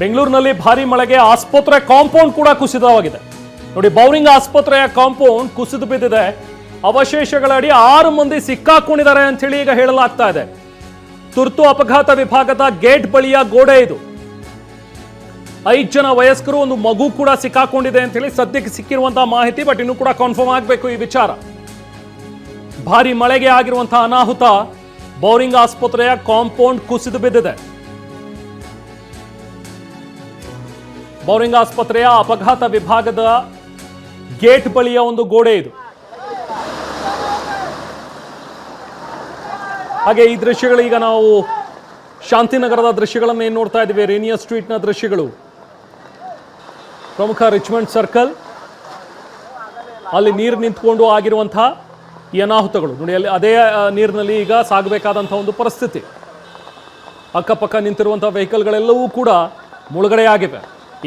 ಬೆಂಗಳೂರಿನಲ್ಲಿ ಭಾರಿ ಮಳೆಗೆ ಆಸ್ಪತ್ರೆ ಕಾಂಪೌಂಡ್ ಕೂಡ ಕುಸಿತವಾಗಿದೆ. ನೋಡಿ, ಬೌರಿಂಗ್ ಆಸ್ಪತ್ರೆಯ ಕಾಂಪೌಂಡ್ ಕುಸಿದು ಬಿದ್ದಿದೆ. ಅವಶೇಷಗಳಡಿ 6 ಮಂದಿ ಸಿಕ್ಕಾಕೊಂಡಿದ್ದಾರೆ ಅಂತ ಹೇಳಿ ಈಗ ಹೇಳಲಾಗ್ತಾ ಇದೆ. ತುರ್ತು ಅಪಘಾತ ವಿಭಾಗದ ಗೇಟ್ ಬಳಿಯ ಗೋಡೆ ಇದು. 5 ಜನ ವಯಸ್ಕರು, ಒಂದು ಮಗು ಕೂಡ ಸಿಕ್ಕಾಕೊಂಡಿದೆ ಅಂತ ಹೇಳಿ ಸದ್ಯಕ್ಕೆ ಸಿಕ್ಕಿರುವಂತಹ ಮಾಹಿತಿ. ಬಟ್ ಇನ್ನೂ ಕೂಡ ಕನ್ಫರ್ಮ್ ಆಗಬೇಕು ಈ ವಿಚಾರ. ಭಾರಿ ಮಳೆಗೆ ಆಗಿರುವಂತಹ ಅನಾಹುತ, ಬೌರಿಂಗ್ ಆಸ್ಪತ್ರೆಯ ಕಾಂಪೌಂಡ್ ಕುಸಿದು ಬಿದ್ದಿದೆ. ಬೌರಿಂಗ್ ಆಸ್ಪತ್ರೆಯ ಅಪಘಾತ ವಿಭಾಗದ ಗೇಟ್ ಬಳಿಯ ಒಂದು ಗೋಡೆ ಇದು. ಹಾಗೆ ಈ ದೃಶ್ಯಗಳು, ಈಗ ನಾವು ಶಾಂತಿನಗರದ ದೃಶ್ಯಗಳನ್ನು ಏನು ನೋಡ್ತಾ ಇದ್ದೀವಿ, ರೇನಿಯಾ ಸ್ಟ್ರೀಟ್ನ ದೃಶ್ಯಗಳು. ಪ್ರಮುಖ ರಿಚ್ಮಂಡ್ ಸರ್ಕಲ್, ಅಲ್ಲಿ ನೀರು ನಿಂತ್ಕೊಂಡು ಆಗಿರುವಂತಹ ಈ ಅನಾಹುತಗಳು ನೋಡಿ. ಅಲ್ಲಿ ಅದೇ ನೀರಿನಲ್ಲಿ ಈಗ ಸಾಗಬೇಕಾದಂತಹ ಒಂದು ಪರಿಸ್ಥಿತಿ. ಅಕ್ಕಪಕ್ಕ ನಿಂತಿರುವಂತಹ ವೆಹಿಕಲ್ಗಳೆಲ್ಲವೂ ಕೂಡ ಮುಳುಗಡೆಯಾಗಿವೆ.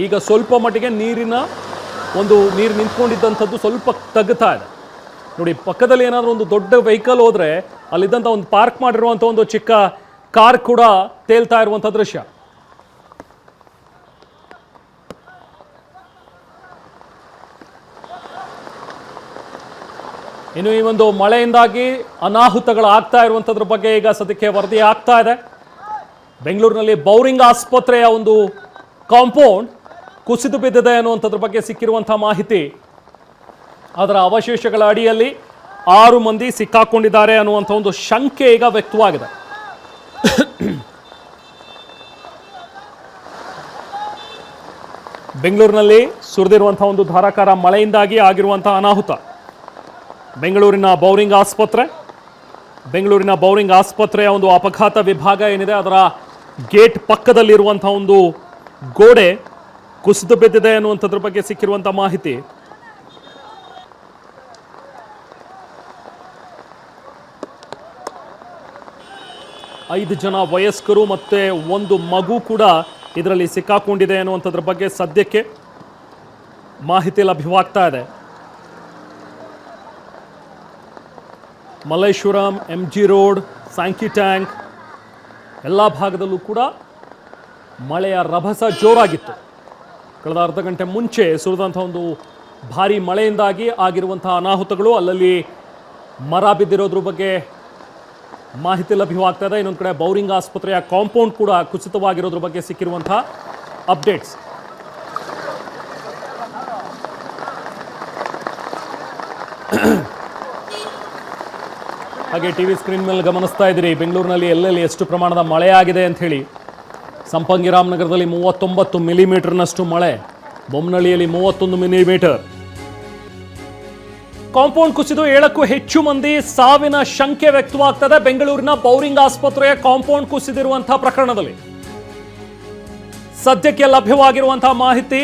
ಈಗ ಸ್ವಲ್ಪ ಮಟ್ಟಿಗೆ ನೀರು ನಿಂತ್ಕೊಂಡಿದ್ದಂಥದ್ದು ಸ್ವಲ್ಪ ತಗ್ಗುತ್ತಾ ಇದೆ. ನೋಡಿ, ಪಕ್ಕದಲ್ಲಿ ಏನಾದರೂ ಒಂದು ದೊಡ್ಡ ವೆಹಿಕಲ್ ಹೋದ್ರೆ ಅಲ್ಲಿದ್ದಂಥ ಒಂದು ಪಾರ್ಕ್ ಮಾಡಿರುವಂಥ ಒಂದು ಚಿಕ್ಕ ಕಾರ್ ಕೂಡ ತೇಲ್ತಾ ಇರುವಂಥ ದೃಶ್ಯ. ಇನ್ನು ಈ ಒಂದು ಮಳೆಯಿಂದಾಗಿ ಅನಾಹುತಗಳಾಗ್ತಾ ಇರುವಂಥದ್ರ ಬಗ್ಗೆ ಈಗ ಸದ್ಯಕ್ಕೆ ವರದಿ ಆಗ್ತಾ ಇದೆ. ಬೆಂಗಳೂರಿನಲ್ಲಿ ಬೌರಿಂಗ್ ಆಸ್ಪತ್ರೆಯ ಒಂದು ಕಾಂಪೌಂಡ್ ಕುಸಿದು ಬಿದ್ದಿದೆ ಅನ್ನುವಂಥದ್ರ ಬಗ್ಗೆ ಸಿಕ್ಕಿರುವಂತಹ ಮಾಹಿತಿ. ಅದರ ಅವಶೇಷಗಳ ಅಡಿಯಲ್ಲಿ 6 ಮಂದಿ ಸಿಕ್ಕಾಕೊಂಡಿದ್ದಾರೆ ಅನ್ನುವಂಥ ಒಂದು ಶಂಕೆ ಈಗ ವ್ಯಕ್ತವಾಗಿದೆ. ಬೆಂಗಳೂರಿನಲ್ಲಿ ಸುರಿದಿರುವಂತಹ ಒಂದು ಧಾರಾಕಾರ ಮಳೆಯಿಂದಾಗಿ ಆಗಿರುವಂತಹ ಅನಾಹುತ. ಬೆಂಗಳೂರಿನ ಬೌರಿಂಗ್ ಆಸ್ಪತ್ರೆಯ ಒಂದು ಅಪಘಾತ ವಿಭಾಗ ಏನಿದೆ, ಅದರ ಗೇಟ್ ಪಕ್ಕದಲ್ಲಿರುವಂತಹ ಒಂದು ಗೋಡೆ ಕುಸಿದು ಬಿದ್ದಿದೆ ಅನ್ನುವಂಥದ್ರ ಬಗ್ಗೆ ಸಿಕ್ಕಿರುವಂತಹ ಮಾಹಿತಿ. ಐದು ಜನ ವಯಸ್ಕರು ಮತ್ತೆ ಒಂದು ಮಗು ಕೂಡ ಇದರಲ್ಲಿ ಸಿಕ್ಕಾಕೊಂಡಿದೆ ಅನ್ನುವಂಥದ್ರ ಬಗ್ಗೆ ಸದ್ಯಕ್ಕೆ ಮಾಹಿತಿ ಲಭ್ಯವಾಗ್ತಾ ಇದೆ. Malleshwaram, MG road, Sankey tank ಎಲ್ಲ ಭಾಗದಲ್ಲೂ ಕೂಡ ಮಳೆಯ ರಭಸ ಜೋರಾಗಿತ್ತು. ಕಳೆದ ಅರ್ಧ ಗಂಟೆ ಮುಂಚೆ ಸುರಿದಂಥ ಒಂದು ಭಾರಿ ಮಳೆಯಿಂದಾಗಿ ಆಗಿರುವಂತಹ ಅನಾಹುತಗಳು, ಅಲ್ಲಲ್ಲಿ ಮರ ಬಿದ್ದಿರೋದ್ರ ಬಗ್ಗೆ ಮಾಹಿತಿ ಲಭ್ಯವಾಗ್ತಾ ಇದೆ. ಇನ್ನೊಂದು ಕಡೆ ಬೌರಿಂಗ್ ಆಸ್ಪತ್ರೆಯ ಕಾಂಪೌಂಡ್ ಕೂಡ ಕುಸಿತವಾಗಿರೋದ್ರ ಬಗ್ಗೆ ಸಿಕ್ಕಿರುವಂತಹ ಅಪ್ಡೇಟ್ಸ್. ಹಾಗೆ ಟಿವಿ ಸ್ಕ್ರೀನ್ ಮೇಲೆ ಗಮನಿಸ್ತಾ ಇದ್ದೀರಿ, ಬೆಂಗಳೂರಿನಲ್ಲಿ ಎಲ್ಲೆಲ್ಲಿ ಎಷ್ಟು ಪ್ರಮಾಣದ ಮಳೆ ಆಗಿದೆ ಅಂತ ಹೇಳಿ. ಸಂಪಂಗಿರಾಮನಗರದಲ್ಲಿ 39 ಮಿಲಿಮೀಟರ್ನಷ್ಟು ಮಳೆ, ಬೊಮ್ಮನಹಳ್ಳಿಯಲ್ಲಿ 31 ಮಿಲಿಮೀಟರ್. ಕಾಂಪೌಂಡ್ ಕುಸಿದು 7ಕ್ಕೂ ಹೆಚ್ಚು ಮಂದಿ ಸಾವಿನ ಶಂಕೆ ವ್ಯಕ್ತವಾಗ್ತದೆ ಬೆಂಗಳೂರಿನ ಬೌರಿಂಗ್ ಆಸ್ಪತ್ರೆಯ ಕಾಂಪೌಂಡ್ ಕುಸಿದಿರುವಂತಹ ಪ್ರಕರಣದಲ್ಲಿ. ಸದ್ಯಕ್ಕೆ ಲಭ್ಯವಾಗಿರುವಂತಹ ಮಾಹಿತಿ,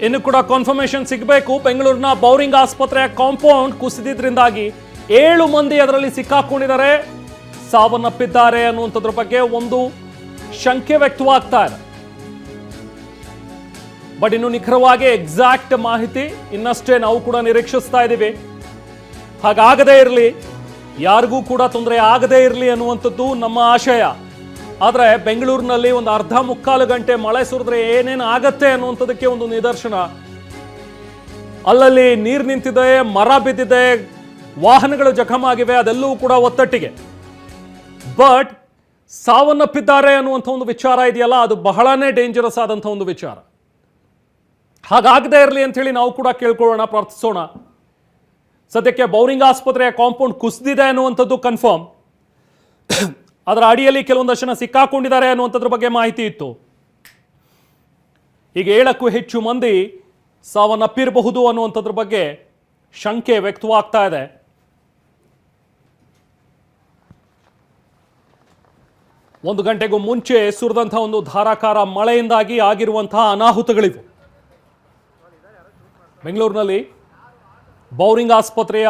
ಇನ್ನು ಕೂಡ ಕನ್ಫರ್ಮೇಷನ್ ಸಿಗಬೇಕು. ಬೆಂಗಳೂರಿನ ಬೌರಿಂಗ್ ಆಸ್ಪತ್ರೆಯ ಕಾಂಪೌಂಡ್ ಕುಸಿದಿದ್ರಿಂದಾಗಿ 7 ಮಂದಿ ಅದರಲ್ಲಿ ಸಿಕ್ಕಾಕೊಂಡಿದ್ದಾರೆ, ಸಾವನ್ನಪ್ಪಿದ್ದಾರೆ ಅನ್ನುವಂಥದ್ರ ಬಗ್ಗೆ ಒಂದು ಶಂಕೆ ವ್ಯಕ್ತವಾಗ್ತಾ ಇದೆ. ಬಟ್ ಇನ್ನು ನಿಖರವಾಗಿ ಎಕ್ಸಾಕ್ಟ್ ಮಾಹಿತಿ ಇನ್ನಷ್ಟೇ ನಾವು ಕೂಡ ನಿರೀಕ್ಷಿಸ್ತಾ ಇದ್ದೀವಿ. ಹಾಗಾಗದೇ ಇರಲಿ, ಯಾರಿಗೂ ಕೂಡ ತೊಂದರೆ ಆಗದೇ ಇರಲಿ ಅನ್ನುವಂಥದ್ದು ನಮ್ಮ ಆಶಯ. ಆದರೆ ಬೆಂಗಳೂರಿನಲ್ಲಿ ಒಂದು ಅರ್ಧ ಮುಕ್ಕಾಲು ಗಂಟೆ ಮಳೆ ಸುರಿದ್ರೆ ಏನೇನು ಆಗತ್ತೆ ಅನ್ನುವಂಥದ್ದಕ್ಕೆ ಒಂದು ನಿದರ್ಶನ. ಅಲ್ಲಲ್ಲಿ ನೀರು ನಿಂತಿದೆ, ಮರ ಬಿದ್ದಿದೆ, ವಾಹನಗಳು ಜಖಮಾಗಿವೆ, ಅದೆಲ್ಲವೂ ಕೂಡ ಒತ್ತಟ್ಟಿಗೆ. ಬಟ್ ಸಾವನ್ನಪ್ಪಿದ್ದಾರೆ ಅನ್ನುವಂಥ ಒಂದು ವಿಚಾರ ಇದೆಯಲ್ಲ, ಅದು ಬಹಳನೇ ಡೇಂಜರಸ್ ಆದಂಥ ಒಂದು ವಿಚಾರ. ಹಾಗಾಗದೇ ಇರಲಿ ಅಂತ ಹೇಳಿ ನಾವು ಕೂಡ ಕೇಳ್ಕೊಳ್ಳೋಣ, ಪ್ರಾರ್ಥಿಸೋಣ. ಸದ್ಯಕ್ಕೆ ಬೌರಿಂಗ್ ಆಸ್ಪತ್ರೆಯ ಕಾಂಪೌಂಡ್ ಕುಸಿದಿದೆ ಅನ್ನುವಂಥದ್ದು ಕನ್ಫರ್ಮ್. ಅದರ ಅಡಿಯಲ್ಲಿ ಕೆಲವೊಂದಷ್ಟು ಜನ ಸಿಕ್ಕಾಕೊಂಡಿದ್ದಾರೆ ಅನ್ನುವಂಥದ್ರ ಬಗ್ಗೆ ಮಾಹಿತಿ ಇತ್ತು. ಈಗ 7ಕ್ಕೂ ಹೆಚ್ಚು ಮಂದಿ ಸಾವನ್ನಪ್ಪಿರಬಹುದು ಅನ್ನುವಂಥದ್ರ ಬಗ್ಗೆ ಶಂಕೆ ವ್ಯಕ್ತವಾಗ್ತಾ ಇದೆ. ಒಂದು ಗಂಟೆಗೂ ಮುಂಚೆ ಸುರಿದಂತಹ ಒಂದು ಧಾರಾಕಾರ ಮಳೆಯಿಂದಾಗಿ ಆಗಿರುವಂತಹ ಅನಾಹುತಗಳಿವು. ಬೆಂಗಳೂರಿನಲ್ಲಿ ಬೌರಿಂಗ್ ಆಸ್ಪತ್ರೆಯ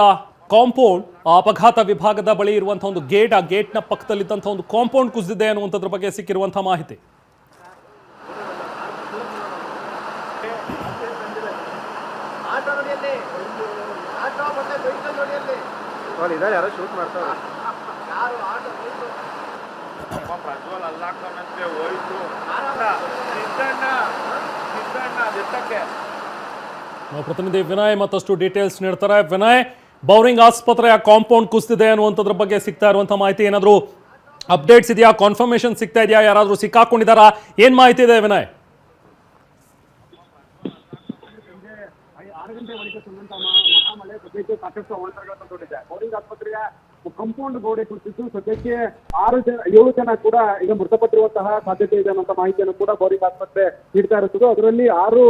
ಕಾಂಪೌಂಡ್, ಆ ಅಪಘಾತ ವಿಭಾಗದ ಬಳಿ ಇರುವಂತಹ ಒಂದು ಗೇಟ್, ಆ ಗೇಟ್ನ ಪಕ್ಕದಲ್ಲಿದ್ದಂತಹ ಒಂದು ಕಾಂಪೌಂಡ್ ಕುಸಿದಿದೆ ಅನ್ನುವಂಥದ್ರ ಬಗ್ಗೆ ಸಿಕ್ಕಿರುವಂತಹ ಮಾಹಿತಿ. ಯಾರೋ ಶೂಟ್ ಮಾಡ್ತಾರೆ. ಪ್ರಜ್ವಲ್ ಅಲ್ಲಾಕಂತೆ ಹೋಯ್ತು. ನಮ್ಮ ಪ್ರತಿನಿಧಿ ವಿನಯ್ ಮತ್ತಷ್ಟು ಡೀಟೇಲ್ಸ್ ನೀಡ್ತಾರೆ. ವಿನಯ್, ಬೌರಿಂಗ್ ಆಸ್ಪತ್ರೆಯ ಕಾಂಪೌಂಡ್ ಕುಸಿದಿದೆ ಅನ್ನುವಂಥದ್ರ ಬಗ್ಗೆ ಸಿಗ್ತಾ ಇರುವಂತಹ ಮಾಹಿತಿ ಏನಾದರೂ ಅಪ್ಡೇಟ್ಸ್ ಇದೆಯಾ? ಕಾನ್ಫರ್ಮೇಶನ್ ಸಿಗ್ತಾ ಇದೆಯಾ? ಯಾರಾದರೂ ಸಿಕ್ಕಾಕೊಂಡಿದ್ದಾರಾ? ಏನ್ ಮಾಹಿತಿ ಇದೆ ವಿನಯ್? 6 ಗಂಟೆ ಬಳಿಕ ಸುರಿದಂತಹ ಮಹಾಮಳೆ ಸದ್ಯಕ್ಕೆ ಸಾಕಷ್ಟು ಅವಾಂತರಗಳನ್ನು ತೋರಿದೆ. ಬೌರಿಂಗ್ ಆಸ್ಪತ್ರೆಯ ಕಾಂಪೌಂಡ್ ಗೋಡೆ ಕುಸಿತು ಸದ್ಯಕ್ಕೆ 7 ಜನ ಕೂಡ ಈಗ ಮೃತಪಟ್ಟಿರುವಂತಹ ಸಾಧ್ಯತೆ ಇದೆ ಅನ್ನುವಂಥ ಮಾಹಿತಿಯನ್ನು ಕೂಡ ಬೌರಿಂಗ್ ಆಸ್ಪತ್ರೆ ನೀಡ್ತಾ ಇರುತ್ತದೆ. ಅದರಲ್ಲಿ 6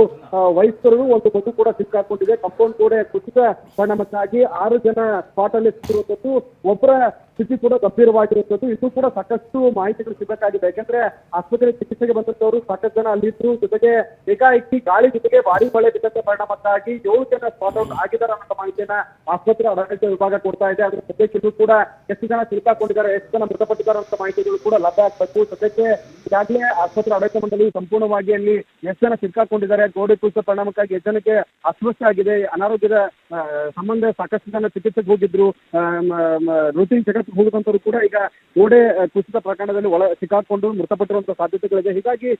ವಯಸ್ಕರು ಒಂದು ಮಗು ಕೂಡ ಸಿಕ್ಕಾಕೊಂಡಿದೆ. ಕಾಂಪೌಂಡ್ ಗೋಡೆ ಕುಸಿತ ಪರಿಣಾಮಕ್ಕಾಗಿ 6 ಜನ ಸ್ಪಾಟ್ ಅಲ್ಲಿ ಸಿಕ್ಕಿರುವಂತದ್ದು, ಒಬ್ಬರ ಸ್ಥಿತಿ ಕೂಡ ಗಂಭೀರವಾಗಿರುತ್ತದೆ. ಇದು ಕೂಡ ಸಾಕಷ್ಟು ಮಾಹಿತಿಗಳು ಸಿಗಬೇಕಾಗಿದೆ. ಯಾಕಂದ್ರೆ ಆಸ್ಪತ್ರೆ ಚಿಕಿತ್ಸೆಗೆ ಬಂದಂತವರು ಸಾಕಷ್ಟು ಜನ ಅಲ್ಲಿದ್ದು, ಜೊತೆಗೆ ಏಕಾಏಕಿ ಗಾಳಿ ಜೊತೆಗೆ ಭಾರಿ ಮಳೆ ಬಿದ್ದಂತ ಪರಿಣಾಮಕ್ಕಾಗಿ 7 ಜನ ಸ್ಪಾಟ್ ಔಟ್ ಆಗಿದ್ದಾರೆ ಅನ್ನೋ ಮಾಹಿತಿಯನ್ನ ಆಸ್ಪತ್ರೆ ಆಡಳಿತ ವಿಭಾಗ ಕೊಡ್ತಾ ಇದೆ. ಅದ್ರ ಸದ್ಯಕ್ಕೆ ಇದು ಕೂಡ ಎಷ್ಟು ಜನ ಸಿಕ್ಕಾಕೊಂಡಿದ್ದಾರೆ, ಎಷ್ಟು ಜನ ಮೃತಪಟ್ಟಿದ್ದಾರೆ ಅಂತ ಮಾಹಿತಿಗಳು ಕೂಡ ಲಭ್ಯ ಆಗ್ಬೇಕು. ಸದ್ಯಕ್ಕೆ ಈಗಾಗಲೇ ಆಸ್ಪತ್ರೆ ಆಡಳಿತ ಮಂಡಳಿ ಸಂಪೂರ್ಣವಾಗಿ ಅಲ್ಲಿ ಎಷ್ಟು ಜನ ಸಿಕ್ಕಾಕೊಂಡಿದ್ದಾರೆ, ಗೋಡೆ ಕುಸಿತ ಪರಿಣಾಮಕ್ಕಾಗಿ ಎಷ್ಟು ಜನಕ್ಕೆ ಅಸ್ವಸ್ಥ ಆಗಿದೆ, ಅನಾರೋಗ್ಯದ ಸಂಬಂಧ ಸಾಕಷ್ಟು ಜನ ಚಿಕಿತ್ಸೆಗೆ ಹೋಗಿದ್ರು, ರೂಟೀನ್ ಚೆಕಪ್ ಹೋಗುವಂತವರು ಕೂಡ ಈಗ ಗೋಡೆ ಕುಸಿತ ಪ್ರಕರಣದಲ್ಲಿ ಸಿಕ್ಕಾಕೊಂಡು ಮೃತಪಟ್ಟಿರುವಂತಹ ಸಾಧ್ಯತೆಗಳಿದೆ. ಹೀಗಾಗಿ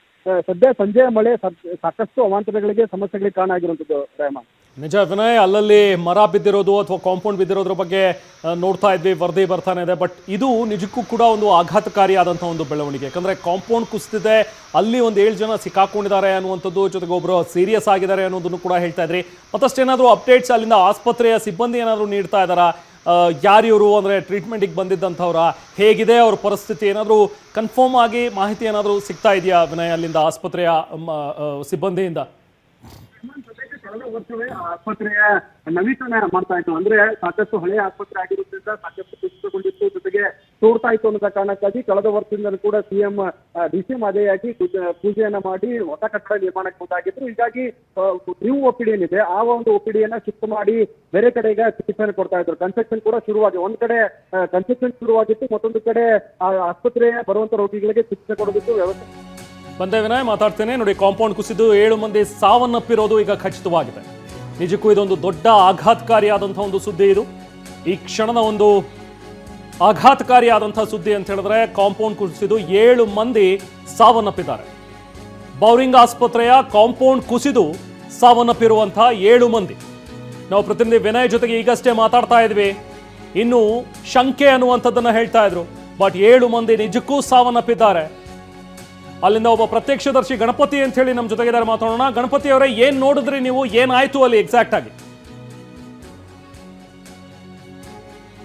ಸದ್ಯ ಸಂಜೆಯ ಮಳೆ ಸಾಕಷ್ಟು ಅವಾಂತರಗಳಿಗೆ ಸಮಸ್ಯೆಗಳಿಗೆ ಕಾರಣ ಆಗಿರುವಂತದ್ದು. ರೆಹಮಾನ್, ನಿಜ ವಿನಯ್, ಅಲ್ಲಲ್ಲಿ ಮರ ಬಿದ್ದಿರೋದು ಅಥವಾ ಕಾಂಪೌಂಡ್ ಬಿದ್ದಿರೋದ್ರ ಬಗ್ಗೆ ನೋಡ್ತಾ ಇದ್ವಿ, ವರದಿ ಬರ್ತಾನೆ ಇದೆ. ಬಟ್ ಇದು ನಿಜಕ್ಕೂ ಕೂಡ ಒಂದು ಆಘಾತಕಾರಿಯಾದಂಥ ಒಂದು ಬೆಳವಣಿಗೆ. ಯಾಕಂದರೆ ಕಾಂಪೌಂಡ್ ಕುಸಿದಿದೆ, ಅಲ್ಲಿ ಒಂದು 7 ಜನ ಸಿಕ್ಕಾಕೊಂಡಿದ್ದಾರೆ ಅನ್ನುವಂಥದ್ದು, ಜೊತೆಗೆ ಒಬ್ಬರು ಸೀರಿಯಸ್ ಆಗಿದ್ದಾರೆ ಅನ್ನೋದನ್ನು ಕೂಡ ಹೇಳ್ತಾ ಇದ್ರಿ. ಮತ್ತಷ್ಟು ಏನಾದರೂ ಅಪ್ಡೇಟ್ಸ್ ಅಲ್ಲಿಂದ ಆಸ್ಪತ್ರೆಯ ಸಿಬ್ಬಂದಿ ಏನಾದರೂ ನೀಡ್ತಾ ಇದ್ದಾರಾ? ಯಾರಿವರು ಅಂದರೆ ಟ್ರೀಟ್ಮೆಂಟಿಗೆ ಬಂದಿದ್ದಂಥವ್ರ, ಹೇಗಿದೆ ಅವ್ರ ಪರಿಸ್ಥಿತಿ, ಏನಾದರೂ ಕನ್ಫರ್ಮ್ ಆಗಿ ಮಾಹಿತಿ ಏನಾದರೂ ಸಿಗ್ತಾ ಇದೆಯಾ ವಿನಯ್ ಅಲ್ಲಿಂದ ಆಸ್ಪತ್ರೆಯ ಸಿಬ್ಬಂದಿಯಿಂದ? ಕಳೆದ ವರ್ಷವೇ ಆಸ್ಪತ್ರೆಯ ನವೀಕರಣ ಮಾಡ್ತಾ ಇತ್ತು. ಅಂದ್ರೆ ಸಾಕಷ್ಟು ಹಳೆಯ ಆಸ್ಪತ್ರೆ ಆಗಿರೋದ್ರಿಂದ ಸಾಕಷ್ಟು ಕುಸಿತಗೊಂಡಿತ್ತು, ಜೊತೆಗೆ ತೋಡ್ತಾ ಇತ್ತು ಅನ್ನೋ ಕಾರಣಕ್ಕಾಗಿ ಕಳೆದ ವರ್ಷದಿಂದ ಕೂಡ ಸಿಎಂ ಡಿಸಿಎಂ ಆದೇಯಾಗಿ ಪೂಜೆಯನ್ನ ಮಾಡಿ ಹೊಸ ಕಟ್ಟಡ ನಿರ್ಮಾಣಕ್ಕೆ ಮುಂದಾಗಿದ್ರು. ಹೀಗಾಗಿ ನ್ಯೂ ಒಪಿಡಿ ಏನಿದೆ ಆ ಒಂದು ಒಪಿಡಿಯನ್ನ ಶಿಫ್ಟ್ ಮಾಡಿ ಬೇರೆ ಕಡೆಗೆ ಚಿಕಿತ್ಸೆ ಕೊಡ್ತಾ ಇದ್ರು. ಕನ್ಸ್ಟ್ರಕ್ಷನ್ ಕೂಡ ಶುರುವಾಗಿ, ಒಂದ್ ಕಡೆ ಕನ್ಸ್ಟ್ರಕ್ಷನ್ ಶುರುವಾಗಿತ್ತು, ಮತ್ತೊಂದು ಕಡೆ ಆಸ್ಪತ್ರೆಯ ಬರುವಂತ ರೋಗಿಗಳಿಗೆ ಚಿಕಿತ್ಸೆ ಕೊಡೋದಕ್ಕೆ ವ್ಯವಸ್ಥೆ. ಬಂದೆ ವಿನಯ್, ಮಾತಾಡ್ತೇನೆ. ನೋಡಿ, ಕಾಂಪೌಂಡ್ ಕುಸಿದು 7 ಮಂದಿ ಸಾವನ್ನಪ್ಪಿರೋದು ಈಗ ಖಚಿತವಾಗಿದೆ. ನಿಜಕ್ಕೂ ಇದೊಂದು ದೊಡ್ಡ ಆಘಾತಕಾರಿಯಾದಂಥ ಒಂದು ಸುದ್ದಿ. ಇದು ಈ ಕ್ಷಣದ ಒಂದು ಆಘಾತಕಾರಿಯಾದಂಥ ಸುದ್ದಿ ಅಂತ ಹೇಳಿದ್ರೆ, ಕಾಂಪೌಂಡ್ ಕುಸಿದು 7 ಮಂದಿ ಸಾವನ್ನಪ್ಪಿದ್ದಾರೆ. ಬೌರಿಂಗ್ ಆಸ್ಪತ್ರೆಯ ಕಾಂಪೌಂಡ್ ಕುಸಿದು ಸಾವನ್ನಪ್ಪಿರುವಂಥ 7 ಮಂದಿ. ನಾವು ಪ್ರತಿನಿಧಿ ವಿನಯ್ ಜೊತೆಗೆ ಈಗಷ್ಟೇ ಮಾತಾಡ್ತಾ ಇದ್ವಿ, ಇನ್ನು ಶಂಕೆ ಅನ್ನುವಂಥದ್ದನ್ನು ಹೇಳ್ತಾ ಇದ್ರು. ಬಟ್ 7 ಮಂದಿ ನಿಜಕ್ಕೂ ಸಾವನ್ನಪ್ಪಿದ್ದಾರೆ. ಅಲ್ಲಿಂದ ಒಬ್ಬ ಪ್ರತ್ಯಕ್ಷದರ್ಶಿ ಗಣಪತಿ ಅಂತ ಹೇಳಿ ನಮ್ಮ ಜೊತೆಗಿದ್ದಾರೆ, ಮಾತಾಡೋಣ. ಗಣಪತಿ ಅವರೇ, ಏನ್ ನೋಡಿದ್ರಿ ನೀವು? ಏನಾಯ್ತು ಅಲ್ಲಿ ಎಕ್ಸಾಕ್ಟ್ ಆಗಿ?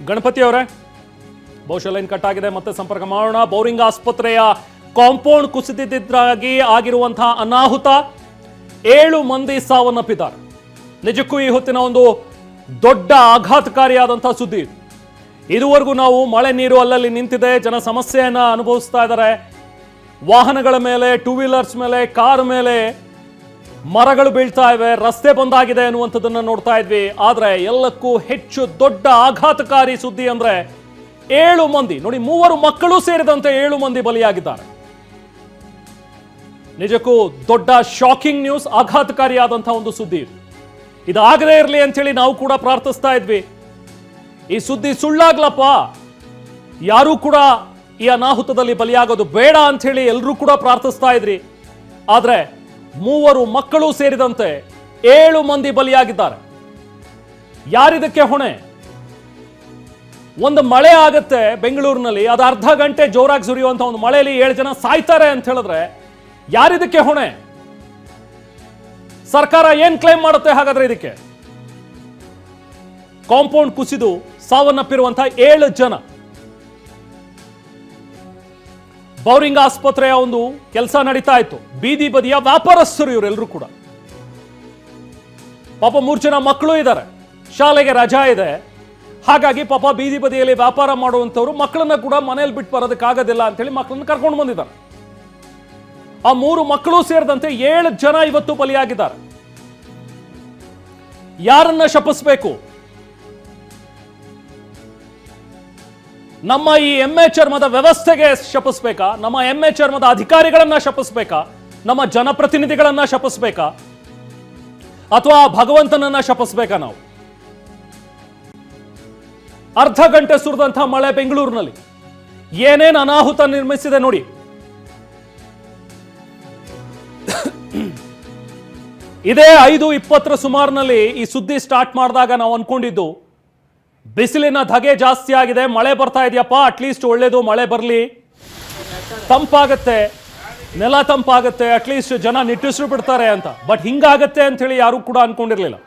ಗಣಪತಿ ಅವರೇ, ಬಹುಶಃ ಲೈನ್ ಕಟ್ ಆಗಿದೆ, ಮತ್ತೆ ಸಂಪರ್ಕ ಮಾಡೋಣ. ಬೌರಿಂಗ್ ಆಸ್ಪತ್ರೆಯ ಕಾಂಪೌಂಡ್ ಕುಸಿದಿದ್ದಾಗಿ ಆಗಿರುವಂತಹ ಅನಾಹುತ, 7 ಮಂದಿ ಸಾವನ್ನಪ್ಪಿದ್ದಾರೆ. ನಿಜಕ್ಕೂ ಈ ಹೊತ್ತಿನ ಒಂದು ದೊಡ್ಡ ಆಘಾತಕಾರಿಯಾದಂತಹ ಸುದ್ದಿ. ಇದುವರೆಗೂ ನಾವು ಮಳೆ ನೀರು ಅಲ್ಲಲ್ಲಿ ನಿಂತಿದೆ, ಜನ ಸಮಸ್ಯೆಯನ್ನ ಅನುಭವಿಸ್ತಾ ಇದ್ದಾರೆ. ವಾಹನಗಳ ಮೇಲೆ, ಟೂ ವೀಲರ್ಸ್ ಮೇಲೆ, ಕಾರ್ ಮೇಲೆ ಮರಗಳು ಬೀಳ್ತಾ ಇವೆ, ರಸ್ತೆ ಬಂದಾಗಿದೆ ಅನ್ನುವಂಥದ್ದನ್ನ ನೋಡ್ತಾ ಇದ್ವಿ. ಆದ್ರೆ ಎಲ್ಲಕ್ಕೂ ಹೆಚ್ಚು ದೊಡ್ಡ ಆಘಾತಕಾರಿ ಸುದ್ದಿ ಅಂದ್ರೆ 7 ಮಂದಿ, ನೋಡಿ 3 ಮಕ್ಕಳು ಸೇರಿದಂತೆ 7 ಮಂದಿ ಬಲಿಯಾಗಿದ್ದಾರೆ. ನಿಜಕ್ಕೂ ದೊಡ್ಡ ಶಾಕಿಂಗ್ ನ್ಯೂಸ್, ಆಘಾತಕಾರಿಯಾದಂತಹ ಒಂದು ಸುದ್ದಿ. ಇದಾಗದೇ ಇರಲಿ ಅಂತೇಳಿ ನಾವು ಕೂಡ ಪ್ರಾರ್ಥಿಸ್ತಾ ಇದ್ವಿ. ಈ ಸುದ್ದಿ ಸುಳ್ಳಾಗ್ಲಪ್ಪ, ಯಾರೂ ಕೂಡ ಈ ಅನಾಹುತದಲ್ಲಿ ಬಲಿಯಾಗೋದು ಬೇಡ ಅಂತ ಹೇಳಿ ಎಲ್ಲರೂ ಕೂಡ ಪ್ರಾರ್ಥಿಸ್ತಾ ಇದ್ರಿ. ಆದ್ರೆ 3 ಮಕ್ಕಳು ಸೇರಿದಂತೆ 7 ಮಂದಿ ಬಲಿಯಾಗಿದ್ದಾರೆ. ಯಾರಿದಕ್ಕೆ ಹೊಣೆ? ಒಂದು ಮಳೆ ಆಗತ್ತೆ ಬೆಂಗಳೂರಿನಲ್ಲಿ, ಅದು ಅರ್ಧ ಗಂಟೆ ಜೋರಾಗಿ ಸುರಿಯುವಂತ ಒಂದು ಮಳೆಯಲ್ಲಿ 7 ಜನ ಸಾಯ್ತಾರೆ ಅಂತ ಹೇಳಿದ್ರೆ ಯಾರಿದಕ್ಕೆ ಹೊಣೆ? ಸರ್ಕಾರ ಏನ್ ಕ್ಲೈಮ್ ಮಾಡುತ್ತೆ ಹಾಗಾದ್ರೆ ಇದಕ್ಕೆ? ಕಾಂಪೌಂಡ್ ಕುಸಿದು ಸಾವನ್ನಪ್ಪಿರುವಂತಹ 7 ಜನ. ಬೌರಿಂಗ್ ಆಸ್ಪತ್ರೆಯ ಒಂದು ಕೆಲಸ ನಡೀತಾ ಇತ್ತು, ಬೀದಿ ಬದಿಯ ವ್ಯಾಪಾರಸ್ಥರು ಇವರೆಲ್ಲರೂ ಕೂಡ. ಪಾಪ 3 ಜನ ಮಕ್ಕಳು ಇದ್ದಾರೆ, ಶಾಲೆಗೆ ರಜಾ ಇದೆ, ಹಾಗಾಗಿ ಪಾಪ ಬೀದಿ ಬದಿಯಲ್ಲಿ ವ್ಯಾಪಾರ ಮಾಡುವಂಥವ್ರು ಮಕ್ಕಳನ್ನ ಕೂಡ ಮನೇಲಿ ಬಿಟ್ಟು ಬರೋದಕ್ಕಾಗೋದಿಲ್ಲ ಅಂತೇಳಿ ಮಕ್ಕಳನ್ನ ಕರ್ಕೊಂಡು ಬಂದಿದ್ದಾರೆ. ಆ 3 ಮಕ್ಕಳು ಸೇರಿದಂತೆ 7 ಜನ ಇವತ್ತು ಬಲಿಯಾಗಿದ್ದಾರೆ. ಯಾರನ್ನ ಶಪಿಸಬೇಕು? ನಮ್ಮ ಈ ಎಮ್ಮೆ ಚರ್ಮದ ವ್ಯವಸ್ಥೆಗೆ ಶಪಿಸಬೇಕಾ? ನಮ್ಮ ಎಮ್ಮೆ ಚರ್ಮದ ಅಧಿಕಾರಿಗಳನ್ನ ಶಪಿಸಬೇಕಾ? ನಮ್ಮ ಜನಪ್ರತಿನಿಧಿಗಳನ್ನ ಶಪಿಸಬೇಕಾ? ಅಥವಾ ಭಗವಂತನನ್ನ ಶಪಿಸಬೇಕಾ ನಾವು? ಅರ್ಧ ಗಂಟೆ ಸುರಿದಂತಹ ಮಳೆ ಬೆಂಗಳೂರಿನಲ್ಲಿ ಏನೇನು ಅನಾಹುತ ನಿರ್ಮಿಸಿದೆ ನೋಡಿ. ಇದೇ 5:20 ಸುಮಾರಿನಲ್ಲಿ ಈ ಸುದ್ದಿ ಸ್ಟಾರ್ಟ್ ಮಾಡಿದಾಗ ನಾವು ಅನ್ಕೊಂಡಿದ್ದು ಬಿಸಿಲಿನ ಧಗೆ ಜಾಸ್ತಿ ಆಗಿದೆ, ಮಳೆ ಬರ್ತಾ ಇದೆಯಪ್ಪ, ಅಟ್ಲೀಸ್ಟ್ ಒಳ್ಳೇದು ಮಳೆ ಬರಲಿ, ತಂಪಾಗತ್ತೆ, ನೆಲ ತಂಪಾಗತ್ತೆ, ಅಟ್ಲೀಸ್ಟ್ ಜನ ನಿಟ್ಟುಸಿರು ಬಿಡ್ತಾರೆ ಅಂತ. ಬಟ್ ಹಿಂಗಾಗತ್ತೆ ಅಂತ ಹೇಳಿ ಯಾರು ಕೂಡ ಅನ್ಕೊಂಡಿರ್ಲಿಲ್ಲ.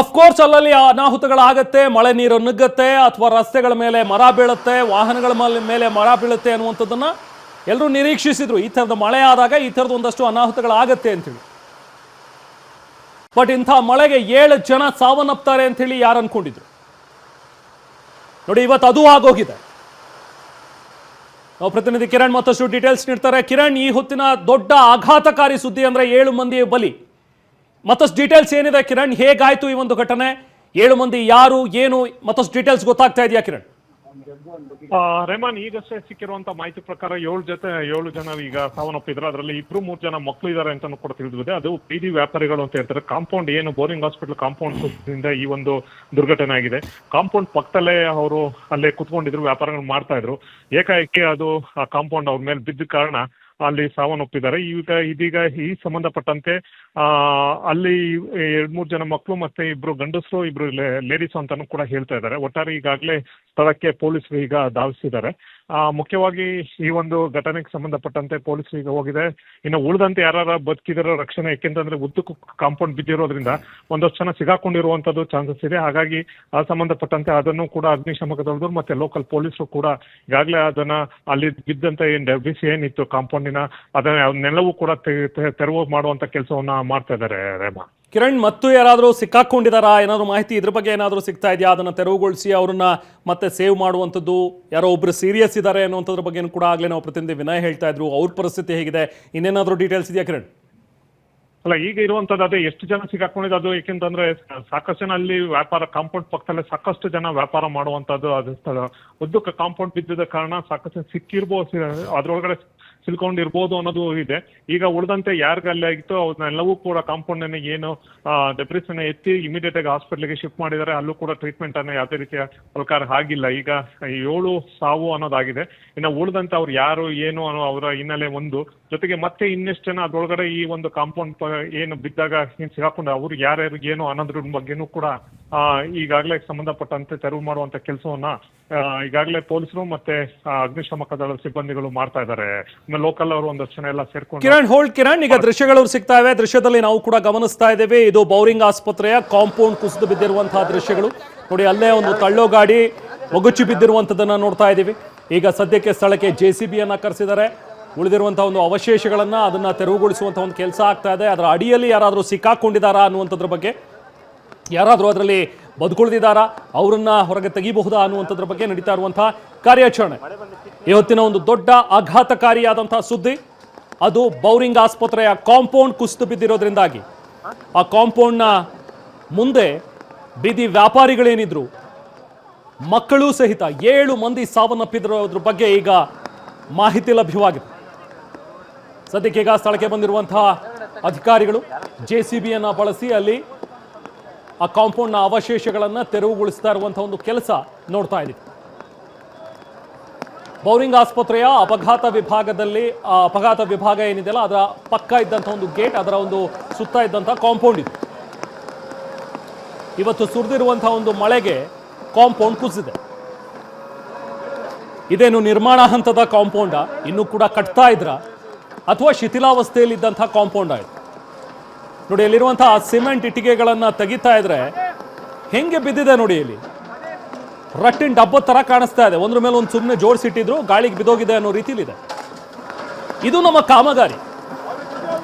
ಅಫ್ಕೋರ್ಸ್ ಅಲ್ಲಲ್ಲಿ ಅನಾಹುತಗಳಾಗತ್ತೆ, ಮಳೆ ನೀರು ನುಗ್ಗತ್ತೆ ಅಥವಾ ರಸ್ತೆಗಳ ಮೇಲೆ ಮರ ಬೀಳುತ್ತೆ, ವಾಹನಗಳ ಮೇಲೆ ಮರ ಬೀಳುತ್ತೆ ಅನ್ನುವಂಥದ್ದನ್ನ ಎಲ್ಲರೂ ನಿರೀಕ್ಷಿಸಿದ್ರು. ಈ ಥರದ ಮಳೆ ಆದಾಗ ಈ ಥರದ ಒಂದಷ್ಟು ಅನಾಹುತಗಳಾಗತ್ತೆ ಅಂತೇಳಿ. ಬಟ್ ಇಂಥ ಮಳೆಗೆ 7 ಜನ ಸಾವನ್ನಪ್ತಾರೆ ಅಂತೇಳಿ ಯಾರು ಅನ್ಕೊಂಡಿದ್ರು? ನೋಡಿ, ಇವತ್ತು ಅದು ಆಗೋಗಿದೆ. ನಾವು ಪ್ರತಿನಿಧಿ ಕಿರಣ್ ಮತ್ತಷ್ಟು ಡೀಟೇಲ್ಸ್ ನೀಡ್ತಾರೆ. ಕಿರಣ್, ಈ ಹೊತ್ತಿನ ದೊಡ್ಡ ಆಘಾತಕಾರಿ ಸುದ್ದಿ ಅಂದ್ರೆ 7 ಮಂದಿ ಬಲಿ. ಮತ್ತಷ್ಟು ಡೀಟೇಲ್ಸ್ ಏನಿದೆ ಕಿರಣ್? ಹೇಗಾಯ್ತು ಈ ಒಂದು ಘಟನೆ? 7 ಮಂದಿ ಯಾರು, ಏನು, ಮತ್ತಷ್ಟು ಡೀಟೇಲ್ಸ್ ಗೊತ್ತಾಗ್ತಾ ಇದೆಯಾ ಕಿರಣ್? ರೆಹಮಾನ್, ಈಗಷ್ಟೇ ಸಿಕ್ಕಿರುವಂತ ಮಾಹಿತಿ ಪ್ರಕಾರ 7 ಜನ ಈಗ ಸಾವನ್ನಪ್ಪಿದ್ರು. ಅದರಲ್ಲಿ 2-3 ಜನ ಮಕ್ಕಳು ಇದ್ದಾರೆ ಅಂತ ಕೂಡ ತಿಳಿದಿದೆ. ಅದು ಬೀದಿ ವ್ಯಾಪಾರಿಗಳು ಅಂತ ಹೇಳ್ತಾರೆ. ಕಾಂಪೌಂಡ್ ಏನು ಬೋರಿಂಗ್ ಹಾಸ್ಪಿಟಲ್ ಕಾಂಪೌಂಡ್ ಈ ಒಂದು ದುರ್ಘಟನೆ ಆಗಿದೆ. ಕಾಂಪೌಂಡ್ ಪಕ್ಕದಲ್ಲೇ ಅವರು ಅಲ್ಲೇ ಕುತ್ಕೊಂಡಿದ್ರು, ವ್ಯಾಪಾರಗಳು ಮಾಡ್ತಾ ಇದ್ರು. ಏಕಾಏಕಿ ಅದು ಆ ಕಾಂಪೌಂಡ್ ಅವ್ರ ಮೇಲೆ ಬಿದ್ದ ಕಾರಣ ಅಲ್ಲಿ ಸಾವನ್ನಪ್ಪಿದ್ದಾರೆ. ಇದೀಗ ಈ ಸಂಬಂಧಪಟ್ಟಂತೆ ಅಲ್ಲಿ 2-3 ಜನ ಮಕ್ಕಳು ಮತ್ತೆ 2 ಗಂಡಸರು 2 ಲೇಡೀಸ್ ಅಂತಾನು ಕೂಡ ಹೇಳ್ತಾ ಇದ್ದಾರೆ. ಒಟ್ಟಾರೆ ಈಗಾಗಲೇ ಸ್ಥಳಕ್ಕೆ ಪೊಲೀಸರು ಈಗ ಧಾವಿಸಿದ್ದಾರೆ. ಮುಖ್ಯವಾಗಿ ಈ ಒಂದು ಘಟನೆಗೆ ಸಂಬಂಧಪಟ್ಟಂತೆ ಪೊಲೀಸರು ಈಗ ಹೋಗಿದೆ. ಇನ್ನು ಉಳಿದಂತೆ ಯಾರು ಬದುಕಿದಾರೋ ರಕ್ಷಣೆ, ಯಾಕೆಂತಂದ್ರೆ ಉದ್ದಕ್ಕೂ ಕಾಂಪೌಂಡ್ ಬಿದ್ದಿರೋದ್ರಿಂದ ಒಂದಷ್ಟು ಜನ ಸಿಗಾಕೊಂಡಿರುವಂತದ್ದು ಚಾನ್ಸಸ್ ಇದೆ. ಹಾಗಾಗಿ ಆ ಸಂಬಂಧಪಟ್ಟಂತೆ ಅದನ್ನು ಕೂಡ ಅಗ್ನಿಶಾಮಕ ದಳದವರು ಮತ್ತೆ ಲೋಕಲ್ ಪೊಲೀಸರು ಕೂಡ ಈಗಾಗಲೇ ಅದನ್ನ ಅಲ್ಲಿ ಬಿದ್ದಂತ ಬಿಸಿ ಏನಿತ್ತು ಕಾಂಪೌಂಡಿನ ಅದನ್ನೆಲ್ಲವೂ ಕೂಡ ತೆರವು ಮಾಡುವಂತ ಕೆಲಸವನ್ನ ಮಾಡ್ತಾ ಇದ್ದಾರೆ. ರೇಮಾ, ಕಿರಣ್, ಮತ್ತು ಯಾರಾದರೂ ಸಿಕ್ಕಾಕೊಂಡಿದಾರಾ? ಏನಾದರೂ ಮಾಹಿತಿ ಇದ್ರ ಬಗ್ಗೆ ಏನಾದರೂ ಸಿಗ್ತಾ ಇದೆಯಾ? ಅದನ್ನ ತೆರವುಗೊಳಿಸಿ ಅವ್ರನ್ನ ಮತ್ತೆ ಸೇವ್ ಮಾಡುವಂಥದ್ದು, ಯಾರೋ ಒಬ್ರು ಸೀರಿಯಸ್ ಇದ್ದಾರೆ ಅನ್ನುವಂಥದ್ರ ಬಗ್ಗೆ ಕೂಡ ಆಗ್ಲೇ ನಾವು ಪ್ರತಿನಿಧಿ ವಿನಯ್ ಹೇಳ್ತಾ ಇದ್ರು. ಅವ್ರ ಪರಿಸ್ಥಿತಿ ಹೇಗಿದೆ? ಇನ್ನೇನಾದರೂ ಡೀಟೇಲ್ಸ್ ಇದೆಯಾ ಕಿರಣ್? ಅಲ್ಲ, ಈಗ ಇರುವಂತದ್ದು ಅದೇ, ಎಷ್ಟು ಜನ ಸಿಗಾಕೊಂಡಿದ್ದು ಅದು. ಯಾಕೆಂತಂದ್ರೆ ಸಾಕಷ್ಟು ಜನ ಅಲ್ಲಿ ವ್ಯಾಪಾರ ಕಾಂಪೌಂಡ್ ಪಕ್ಕದಲ್ಲೇ ಸಾಕಷ್ಟು ಜನ ವ್ಯಾಪಾರ ಮಾಡುವಂತದ್ದು. ಅದು ಉದ್ದಕ್ಕೆ ಕಾಂಪೌಂಡ್ ಬಿದ್ದಿದ್ದ ಕಾರಣ ಸಾಕಷ್ಟು ಸಿಕ್ಕಿರ್ಬೋದು, ಅದ್ರೊಳಗಡೆ ಸಿಲ್ಕೊಂಡಿರ್ಬೋದು ಅನ್ನೋದು ಇದೆ. ಈಗ ಉಳಿದಂತೆ ಯಾರಿಗಲ್ಲಿ ಆಗಿತ್ತು ಅವನ್ನೆಲ್ಲವೂ ಕೂಡ ಕಾಂಪೌಂಡ್ ಏನು ಡೆಬ್ರಿಸ್ ಅನ್ನ ಎತ್ತಿ ಇಮಿಡಿಯೇಟ್ ಆಗಿ ಹಾಸ್ಪಿಟಲ್ಗೆ ಶಿಫ್ಟ್ ಮಾಡಿದ್ದಾರೆ. ಅಲ್ಲೂ ಕೂಡ ಟ್ರೀಟ್ಮೆಂಟ್ ಅನ್ನ ಯಾವುದೇ ರೀತಿಯ ಪ್ರಕಾರ ಆಗಿಲ್ಲ. ಈಗ 7 ಸಾವು ಅನ್ನೋದಾಗಿದೆ. ಇನ್ನು ಉಳಿದಂತೆ ಅವ್ರು ಯಾರು ಏನು ಅನ್ನೋ ಅವರ ಹಿನ್ನೆಲೆ ಒಂದು, ಜೊತೆಗೆ ಮತ್ತೆ ಇನ್ನೆಷ್ಟು ಜನ ಅದ್ರೊಳಗಡೆ ಈ ಒಂದು ಕಾಂಪೌಂಡ್ ಏನು ಬಿದ್ದಾಗ ಸಿಗಾಕೊಂಡು ಅವ್ರು ಯಾರ್ಯಾರು ಏನು ಅನ್ನೋದ್ರ ಬಗ್ಗೆನೂ ಕೂಡ ಈಗಾಗಲೇ ಸಂಬಂಧಪಟ್ಟಂತೆ ತೆರವು ಮಾಡುವಂತ ಕೆಲಸವನ್ನ ಈಗಾಗಲೇ ಪೊಲೀಸರು ಮತ್ತೆ ಅಗ್ನಿಶಾಮಕ ದಳದ ಸಿಬ್ಬಂದಿಗಳು ಮಾಡ್ತಾ ಇದ್ದಾರೆ. ಲೋಕಲ್ ಅವರು ಒಂದಷ್ಟು ಜನ ಎಲ್ಲ ಸೇರ್ಕೊಂಡು. ಕಿರಣ್, ಹೋಲ್ಡ್ ಕಿರಣ್, ಈಗ ದೃಶ್ಯಗಳು ಸಿಗ್ತಾ ಇವೆ. ದೃಶ್ಯದಲ್ಲಿ ನಾವು ಕೂಡ ಗಮನಿಸ್ತಾ ಇದ್ದೇವೆ. ಇದು ಬೌರಿಂಗ್ ಆಸ್ಪತ್ರೆಯ ಕಾಂಪೌಂಡ್ ಕುಸಿದು ಬಿದ್ದಿರುವಂತಹ ದೃಶ್ಯಗಳು ನೋಡಿ. ಅಲ್ಲೇ ಒಂದು ತಳ್ಳೋ ಗಾಡಿ ಒಗಚಿ ಬಿದ್ದಿರುವಂತದನ್ನ ನೋಡ್ತಾ ಇದ್ದೀವಿ. ಈಗ ಸದ್ಯಕ್ಕೆ ಸ್ಥಳಕ್ಕೆ JCB ಅನ್ನ ಕರೆಸಿದ್ದಾರೆ. ಉಳಿದಿರುವಂತಹ ಒಂದು ಅವಶೇಷಗಳನ್ನ ಅದನ್ನ ತೆರವುಗೊಳಿಸುವಂತಹ ಒಂದು ಕೆಲಸ ಆಗ್ತಾ ಇದೆ. ಅದರ ಅಡಿಯಲ್ಲಿ ಯಾರಾದರೂ ಸಿಕ್ಕಾಕೊಂಡಿದ್ದಾರಾ ಅನ್ನುವಂಥದ್ರ ಬಗ್ಗೆ, ಯಾರಾದರೂ ಅದರಲ್ಲಿ ಬದುಕುಳಿದಿದ್ದಾರಾ, ಅವರನ್ನ ಹೊರಗೆ ತೆಗಿಬಹುದಾ ಅನ್ನುವಂಥದ್ರ ಬಗ್ಗೆ ನಡೀತಾ ಇರುವಂತಹ ಕಾರ್ಯಾಚರಣೆ. ಇವತ್ತಿನ ಒಂದು ದೊಡ್ಡ ಆಘಾತಕಾರಿಯಾದಂತಹ ಸುದ್ದಿ ಅದು ಬೌರಿಂಗ್ ಆಸ್ಪತ್ರೆಯ ಕಾಂಪೌಂಡ್ ಕುಸಿದು ಬಿದ್ದಿರೋದ್ರಿಂದಾಗಿ ಆ ಕಾಂಪೌಂಡ್ನ ಮುಂದೆ ಬೀದಿ ವ್ಯಾಪಾರಿಗಳೇನಿದ್ರು, ಮಕ್ಕಳು ಸಹಿತ 7 ಮಂದಿ ಸಾವನ್ನಪ್ಪಿದ್ರೋದ್ರ ಬಗ್ಗೆ ಈಗ ಮಾಹಿತಿ ಲಭ್ಯವಾಗಿದೆ. ಸದ್ಯಕ್ಕೆ ಈಗ ಸ್ಥಳಕ್ಕೆ ಬಂದಿರುವಂತಹ ಅಧಿಕಾರಿಗಳು JCBಯನ್ನು ಬಳಸಿ ಅಲ್ಲಿ ಆ ಕಾಂಪೌಂಡ್ನ ಅವಶೇಷಗಳನ್ನು ತೆರವುಗೊಳಿಸ್ತಾ ಇರುವಂತಹ ಒಂದು ಕೆಲಸ ನೋಡ್ತಾ ಇದ್ದೀವಿ. ಬೌರಿಂಗ್ ಆಸ್ಪತ್ರೆಯ ಅಪಘಾತ ವಿಭಾಗದಲ್ಲಿ ಅಪಘಾತ ವಿಭಾಗ ಏನಿದೆಯಲ್ಲ ಅದರ ಪಕ್ಕ ಇದ್ದಂಥ ಒಂದು ಗೇಟ್, ಅದರ ಒಂದು ಸುತ್ತ ಇದ್ದಂಥ ಕಾಂಪೌಂಡ್ ಇದು. ಇವತ್ತು ಸುರಿದಿರುವಂತಹ ಒಂದು ಮಳೆಗೆ ಕಾಂಪೌಂಡ್ ಕುಸಿದೆ. ಇದೇನು ನಿರ್ಮಾಣ ಹಂತದ ಕಾಂಪೌಂಡ, ಇನ್ನೂ ಕೂಡ ಕಟ್ತಾ ಇದ್ರ ಅಥವಾ ಶಿಥಿಲಾವಸ್ಥೆಯಲ್ಲಿದ್ದಂಥ ಕಾಂಪೌಂಡ್ ಆಯಿತು ನೋಡಿ. ಅಲ್ಲಿರುವಂತಹ ಸಿಮೆಂಟ್ ಇಟ್ಟಿಗೆಗಳನ್ನು ತೆಗಿತಾ ಇದ್ರೆ ಹೆಂಗೆ ಬಿದ್ದಿದೆ ನೋಡಿ. ಇಲ್ಲಿ ರಟ್ಟಿನ ಡಬ್ಬ ತರ ಕಾಣಿಸ್ತಾ ಇದೆ. ಒಂದ್ರ ಮೇಲೆ ಒಂದು ಸುಮ್ಮನೆ ಜೋಡಿಸಿಟ್ಟಿದ್ರು, ಗಾಳಿಗೆ ಬಿದ್ದೋಗಿದೆ ಅನ್ನೋ ರೀತಿಲಿದೆ. ಇದು ನಮ್ಮ ಕಾಮಗಾರಿ.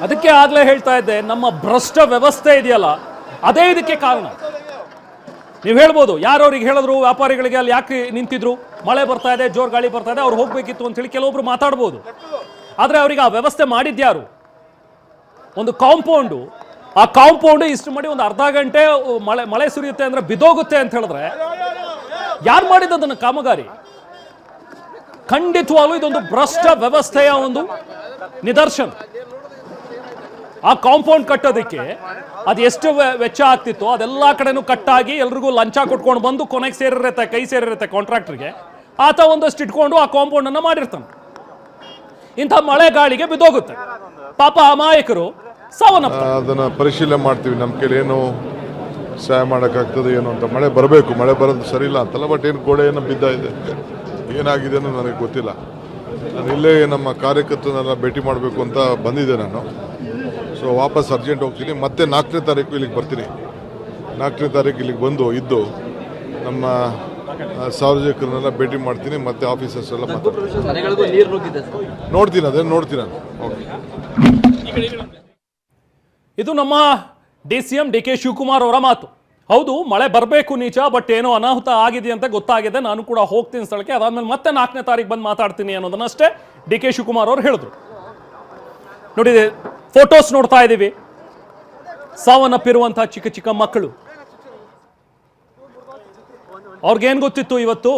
ಅದಕ್ಕೆ ಆಗ್ಲೇ ಹೇಳ್ತಾ ಇದ್ದೆ, ನಮ್ಮ ಭ್ರಷ್ಟ ವ್ಯವಸ್ಥೆ ಇದೆಯಲ್ಲ ಅದೇ ಇದಕ್ಕೆ ಕಾರಣ. ನೀವು ಹೇಳ್ಬೋದು, ಯಾರವ್ರಿಗೆ ಹೇಳಿದ್ರು ವ್ಯಾಪಾರಿಗಳಿಗೆ ಅಲ್ಲಿ ಯಾಕೆ ನಿಂತಿದ್ರು, ಮಳೆ ಬರ್ತಾ ಇದೆ, ಜೋರ್ ಗಾಳಿ ಬರ್ತಾ ಇದೆ, ಅವ್ರು ಹೋಗ್ಬೇಕಿತ್ತು ಅಂತ ಹೇಳಿ ಕೆಲವೊಬ್ರು ಮಾತಾಡ್ಬೋದು. ಆದ್ರೆ ಅವ್ರಿಗೆ ಆ ವ್ಯವಸ್ಥೆ ಮಾಡಿದ್ಯಾರು? ಒಂದು ಕಾಂಪೌಂಡು, ಆ ಕಾಂಪೌಂಡ್ ಇಷ್ಟು ಮಾಡಿ ಒಂದು ಅರ್ಧ ಗಂಟೆ ಮಳೆ ಸುರಿಯುತ್ತೆ ಅಂದ್ರೆ ಬಿದೋಗುತ್ತೆ ಅಂತ ಹೇಳಿದ್ರೆ ಯಾರು ಮಾಡಿದ್ದದನ್ನ ಕಾಮಗಾರಿ? ಖಂಡಿತವಾಗ್ಲೂ ಇದೊಂದು ಭ್ರಷ್ಟ ವ್ಯವಸ್ಥೆಯ ಒಂದು ನಿದರ್ಶನ. ಆ ಕಾಂಪೌಂಡ್ ಕಟ್ಟೋದಕ್ಕೆ ಅದು ಎಷ್ಟು ವೆಚ್ಚ ಆಗ್ತಿತ್ತು ಅದೆಲ್ಲ ಕಡೆನೂ ಕಟ್ಟಾಗಿ ಎಲ್ರಿಗೂ ಲಂಚ ಕೊಟ್ಕೊಂಡು ಬಂದು ಕೊನೆಗೆ ಸೇರಿರುತ್ತೆ, ಕೈ ಸೇರಿರುತ್ತೆ ಕಾಂಟ್ರಾಕ್ಟರ್ಗೆ. ಆತ ಒಂದಷ್ಟು ಇಟ್ಕೊಂಡು ಆ ಕಾಂಪೌಂಡ್ ಅನ್ನ ಮಾಡಿರ್ತಾನೆ. ಇಂಥ ಮಳೆ ಗಾಳಿಗೆ ಬಿದ್ದೋಗುತ್ತೆ. ಪಾಪ ಅಮಾಯಕರು ಸಾವನ್ನಪ್ತಾರೆ. ಅದನ್ನು ಪರಿಶೀಲನೆ ಮಾಡ್ತೀವಿ. ನಮ್ಮ ಕೈಲಿ ಏನು ಸಹಾಯ ಮಾಡೋಕ್ಕಾಗ್ತದೆ ಏನು ಅಂತ. ಮಳೆ ಬರಬೇಕು, ಮಳೆ ಬರೋದು ಸರಿ ಇಲ್ಲ ಅಂತಲ್ಲ, ಬಟ್ ಏನು ಗೋಡೆ ಏನೋ ಬಿದ್ದ ಇದೆ, ಏನಾಗಿದೆ ಅನ್ನೋ ನನಗೆ ಗೊತ್ತಿಲ್ಲ. ನಾನು ಇಲ್ಲೇ ನಮ್ಮ ಕಾರ್ಯಕರ್ತರನ್ನೆಲ್ಲ ಭೇಟಿ ಮಾಡಬೇಕು ಅಂತ ಬಂದಿದ್ದೆ ನಾನು. ಸೊ ವಾಪಸ್ ಅರ್ಜೆಂಟ್ ಹೋಗ್ತೀನಿ. ಮತ್ತೆ 4ನೇ ತಾರೀಕು ಇಲ್ಲಿಗೆ ಬರ್ತೀನಿ. 4ನೇ ತಾರೀಕು ಇಲ್ಲಿಗೆ ಬಂದು ಇದ್ದು ನಮ್ಮ ಸಾರ್ವಜನಿಕರನ್ನೆಲ್ಲ ಭೇಟಿ ಮಾಡ್ತೀನಿ. ಮತ್ತೆ ಆಫೀಸರ್ಸ್ ಎಲ್ಲ ನೋಡ್ತೀನಿ, ಅದೇನು ನೋಡ್ತೀನಿ ನಾನು. ಓಕೆ. ಇದು ನಮ್ಮ DCM DK ಶಿವಕುಮಾರ್ ಅವರ ಮಾತು. ಹೌದು, ಮಳೆ ಬರಬೇಕು ನಿಜ, ಬಟ್ ಏನೋ ಅನಾಹುತ ಆಗಿದೆ ಅಂತ ಗೊತ್ತಾಗಿದೆ. ನಾನು ಕೂಡ ಹೋಗ್ತೀನಿ ಸ್ಥಳಕ್ಕೆ, ಅದಾದ್ಮೇಲೆ ಮತ್ತೆ 4ನೇ ತಾರೀಕು ಬಂದು ಮಾತಾಡ್ತೀನಿ ಅನ್ನೋದನ್ನಷ್ಟೇ DK ಶಿವಕುಮಾರ್ ಅವರು ಹೇಳಿದ್ರು. ನೋಡಿ, ಫೋಟೋಸ್ ನೋಡ್ತಾ ಇದ್ದೀವಿ. ಸಾವನ್ನಪ್ಪಿರುವಂತಹ ಚಿಕ್ಕ ಚಿಕ್ಕ ಮಕ್ಕಳು. ಅವ್ರಿಗೇನು ಗೊತ್ತಿತ್ತು ಇವತ್ತು